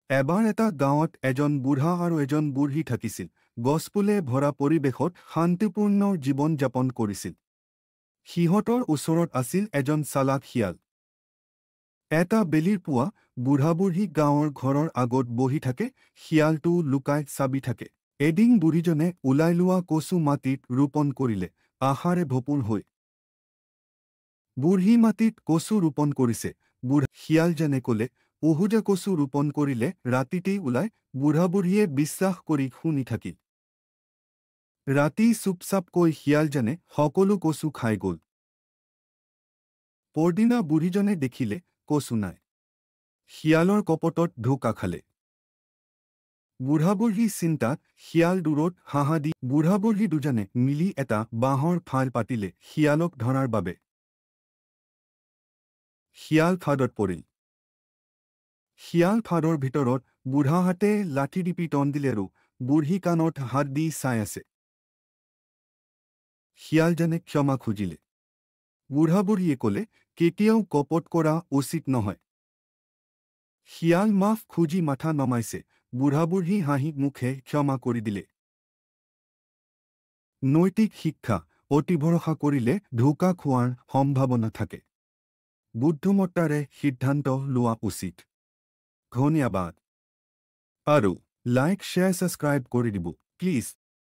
এবাৰ এটা গাঁৱত এজন বুঢ়া আৰু এজন বুঢ়ী থাকিছিল। গছপুলে ভৰা পৰিৱেশত শান্তিপূৰ্ণ জীৱন যাপন কৰিছিল। সিহঁতৰ ওচৰত আছিল এজন চালাক শিয়াল। এটা বেলিৰ পুৱা বুঢ়া-বুঢ়ী গাঁৱৰ ঘৰৰ আগত বহি থাকে। শিয়ালটো লুকাই চাবি থাকে। এদিন বুঢ়ীজনে ওলাই লোৱা কচু মাটিত ৰোপণ কৰিলে, আশাৰে ভৰপূৰ হৈ। বুঢ়ী মাটিত কচু ৰোপণ কৰিছে। বুঢ়া শিয়ালজনে ক'লে, "ওহুজা কচু ৰোপণ কৰিলে ৰাতিতেই ওলাই।" বুঢ়া-বুঢ়ীয়ে বিশ্বাস কৰি শুনি থাকিল। ৰাতি চুপচাপকৈ শিয়ালজনে সকলো কচু খাই গ'ল। পৰদিনা বুঢ়ীজনে দেখিলে কচু নাই। শিয়ালৰ কপটত ঢোকা খালে। বুঢ়া-বুঢ়ী চিন্তাত শিয়াল দূৰত হাঁহা দি বুঢ়া-বুঢ়ী দুজনে মিলি এটা বাঁহৰ ফাল পাতিলে শিয়ালক ধৰাৰ বাবে। শিয়াল ফাঁদত পৰিল। শিয়াল ফাঁদৰ ভিতৰত বুঢ়াহাতে লাঠি দি পিটন দিলে আৰু বুঢ়ী কাণত হাত দি চাই আছে। শিয়ালজনে ক্ষমা খুজিলে। বুঢ়া-বুঢ়ীয়ে ক'লে, "কেতিয়াও কপট কৰা উচিত নহয়।" শিয়াল মাফ খুজি মাথা নমাইছে। বুঢ়া-বুঢ়ী হাঁহি মুখে ক্ষমা কৰি দিলে। নৈতিক শিক্ষা: অতি ভৰসা কৰিলে ধোকা খোৱাৰ সম্ভাৱনা থাকে। বুদ্ধিমত্তাৰে সিদ্ধান্ত লোৱা উচিত। ধন্যবাদ। আৰু লাইক, শ্বেয়াৰ, ছাবস্ক্ৰাইব কৰি দিব প্লিজ।